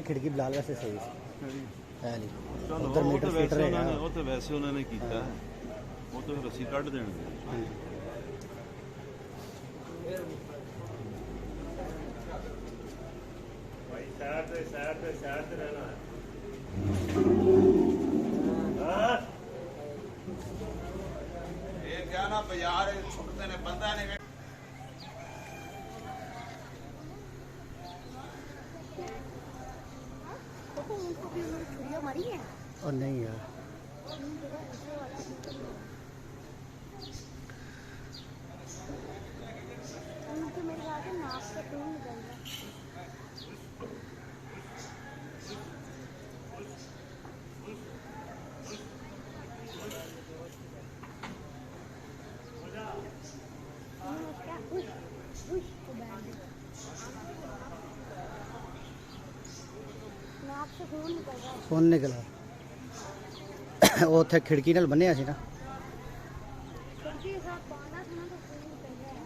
खिड़की बिलाल वैसे सही है नहीं चलो उधर वो मीटर तो फीटर वैसे है उन्होंने वो तो वैसे उन्होंने कीता है वो तो रस्सी कट देंगे भाई साइड पे रहना है ये क्या ना बाजार छुटते ने बंदा नहीं मरी है और नहीं यार मेरे ख्याल से नाक से खून निकल रहा नाक से खून निकल रहा खून निकला वो थे खिड़की नाल बन्निया सी ना खिड़की के साथ बांधा था ना तो खून निकल रहा है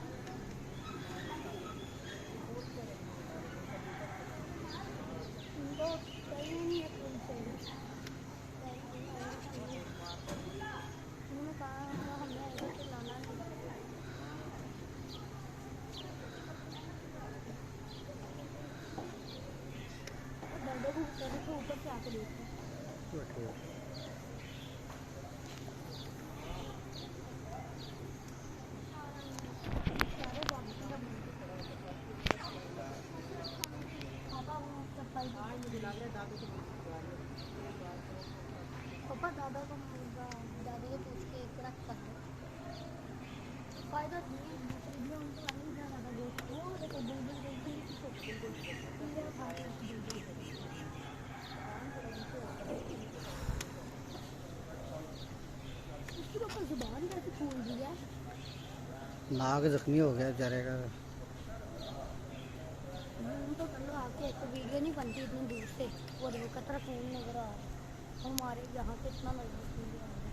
उनको कहीं नहीं है खून से उन्होंने कहा हमने ऐसे चलाना नहीं दर्दों को ऊपर से आके देखते हैं पापा दादा को दादी को पूछ के एक रख कर दो फायदा नहीं दूसरी भी उनको नहीं जाना था वो देखो बुलबुल उसकी पापा जुबान कैसे फूल दी है नाक जख्मी हो गया बेचारे का तो कर लो आके तो वीडियो नहीं बनती इतनी दूर से वो देखो कतरा खून नजर आ रहा है हमारे यहाँ से इतना नजदीक नहीं आ रहा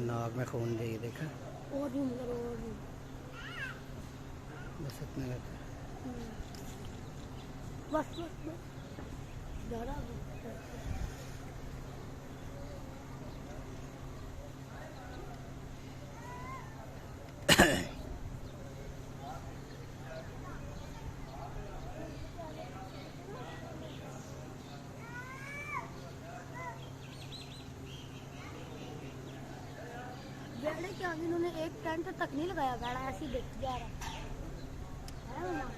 नाक में खून दे देखा और भी मगर और भी बस इतने रहते बस ज़्यादा बेड़े के आगे इन्होंने एक टेंट तक नहीं लगाया बेड़ा ऐसे ही देख जा रहा है ना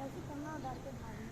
ऐसे करना डर के भागने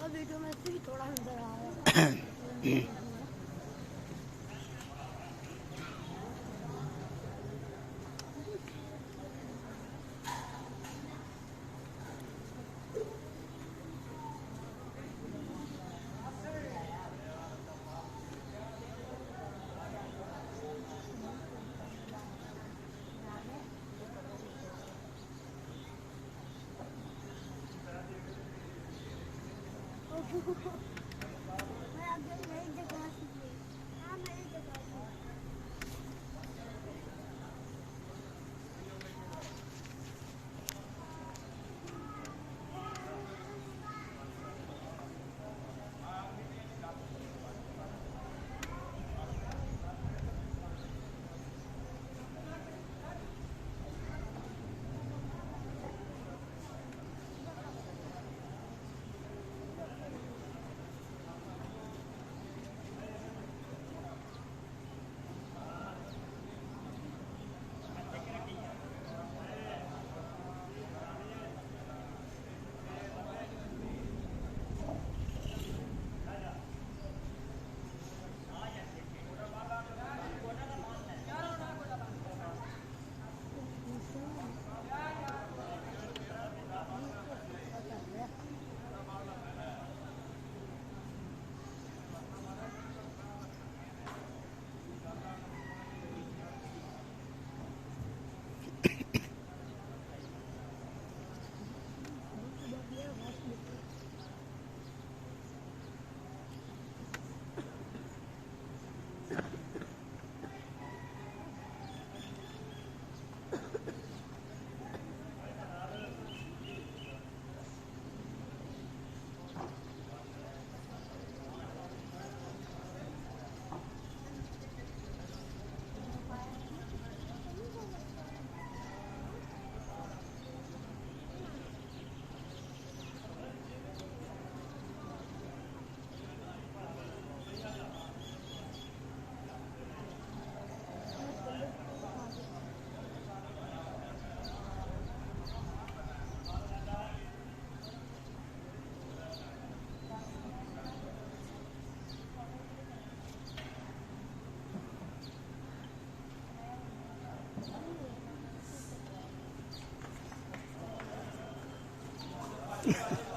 वीडियो में से भी थोड़ा नजर आ रहा है मैं आगे नई जगह से हाँ नई जगह से Yeah.